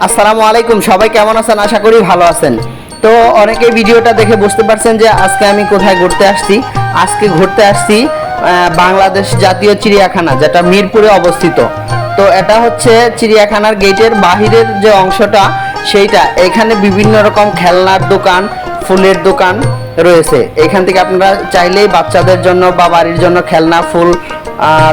আসসালামু আলাইকুম, সবাই কেমন আছেন? আশা করি ভালো আছেন। তো অনেকেই ভিডিওটা দেখে বুঝতে পারছেন যে আজকে আমি কোথায় ঘুরতে আসছি। আজকে ঘুরতে আসছি বাংলাদেশ জাতীয় চিড়িয়াখানা, যেটা মিরপুরে অবস্থিত। তো এটা হচ্ছে চিড়িয়াখানার গেটের বাহিরের যে অংশটা, সেইটা এখানে বিভিন্ন রকম খেলনার দোকান, ফুলের দোকান রয়েছে। এখান থেকে আপনারা চাইলেই বাচ্চাদের জন্য বা বাড়ির জন্য খেলনা, ফুল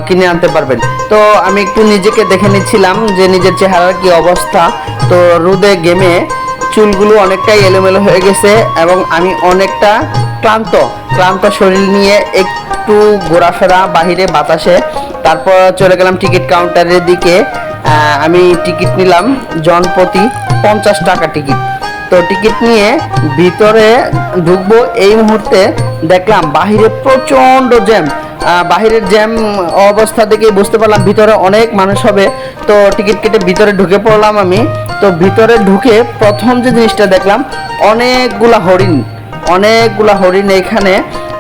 কিনে আনতে পারবেন। তো আমি একটু নিজেকে দেখে নিচ্ছিলাম যে নিজের চেহারার কি অবস্থা। তো রোদে গেমে চুলগুলো অনেকটাই এলোমেলো হয়ে গেছে এবং আমি অনেকটা ক্লান্ত শরীর নিয়ে একটু ঘোরাফেরা বাহিরে বাতাসে, তারপর চলে গেলাম টিকিট কাউন্টারের দিকে। আমি টিকিট নিলাম জনপ্রতি 50 টাকা টিকিট। তো টিকিট নিয়ে ভিতরে ঢুকবো, এই মুহূর্তে দেখলাম বাহিরে প্রচণ্ড জ্যাম। বাহিরের জ্যাম অবস্থা দেখে বুঝতে পারলাম ভিতরে অনেক মানুষ হবে। তো টিকিট কেটে ভিতরে ঢুকে পড়লাম আমি। তো ভিতরে ঢুকে প্রথম যে জিনিসটা দেখলাম, অনেকগুলা হরিণ এখানে,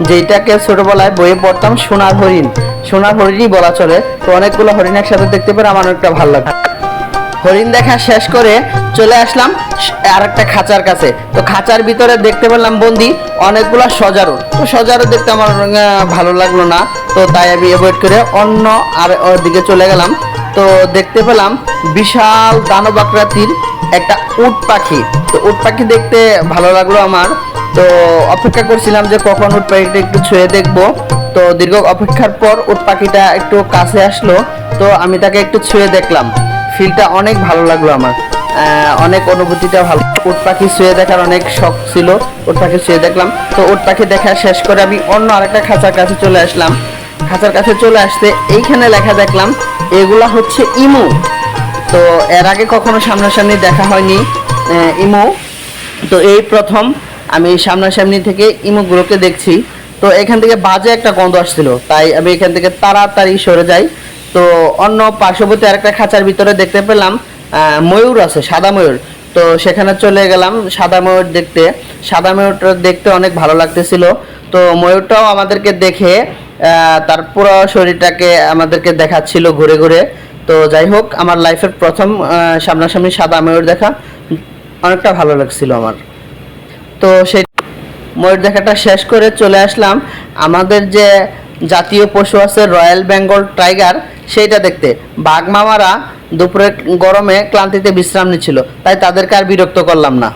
যেটাকে ছোটবেলায় বইয়ে পড়তাম সোনার হরিণই বলা চলে। তো অনেকগুলো হরিণ একসাথে দেখতে পেরে আমার অনেকটা ভালো লাগে। হরিণ দেখা শেষ করে চলে আসলাম আরেকটা খাঁচার কাছে। তো খাঁচার ভিতরে দেখতে পেলাম বন্দি অনেকগুলো সজারু। তো সজারু দেখতে আমার ভালো লাগলো না, তো তাই আমি অ্যাভয়েড করে অন্য আর দিকে চলে গেলাম। তো দেখতে পেলাম বিশাল দানব আকৃতির একটা উট পাখি। তো উট পাখি দেখতে ভালো লাগলো আমার। তো অপেক্ষা করছিলাম যে কখন উট পাখিটা একটু ছুঁয়ে দেখবো। তো দীর্ঘ অপেক্ষার পর উট পাখিটা একটু কাছে আসলো। তো আমি তাকে একটু ছুঁয়ে দেখলাম, ফিলটা অনেক ভালো লাগলো আমার, অনেক অনুভূতিটা ভালো। উট পাখি ছুঁয়ে দেখার অনেক শখ ছিল, উট পাখি ছুঁয়ে দেখলাম। তো উট পাখি দেখা শেষ করে আমি অন্য আরেকটা খাঁচার কাছে চলে আসলাম। খাঁচার কাছে চলে আসতে এইখানে লেখা দেখলাম এগুলা হচ্ছে ইমু। তো এর আগে কখনো সামনাসামনি দেখা হয়নি ইমু। তো এই প্রথম আমি সামনাসামনি থেকে ইমুগুলোকে দেখছি। তো এখান থেকে বাজে একটা গন্ধ আসছিল, তাই আমি এখান থেকে তাড়াতাড়ি সরে যাই। তো অন্য পার্শ্ববর্তী আরেকটা খাঁচার ভিতরে দেখতে পেলাম ময়ূর আছে, সাদা ময়ূর। তো সেখানে চলে গেলাম সাদা ময়ূর দেখতে। সাদা ময়ূরটা দেখতে অনেক ভালো লাগতেছিল। তো ময়ূরটাও আমাদেরকে দেখে তার পুরো শরীরটাকে আমাদেরকে দেখাচ্ছিল ঘুরে ঘুরে। তো যাই হোক, আমার লাইফের প্রথম সামনাসামনি সাদা ময়ূর দেখা অনেকটা ভালো লাগছিল আমার। তো সেই ময়ূর দেখাটা শেষ করে চলে আসলাম আমাদের যে জাতীয় পশু আছে রয়্যাল বেঙ্গল টাইগার, সেইটা দেখতে। বাঘ মামারা দুপুরে গরমে ক্লান্তিতে বিশ্রাম নিচ্ছিল, তাই তাদেরকে আর বিরক্ত করলাম না।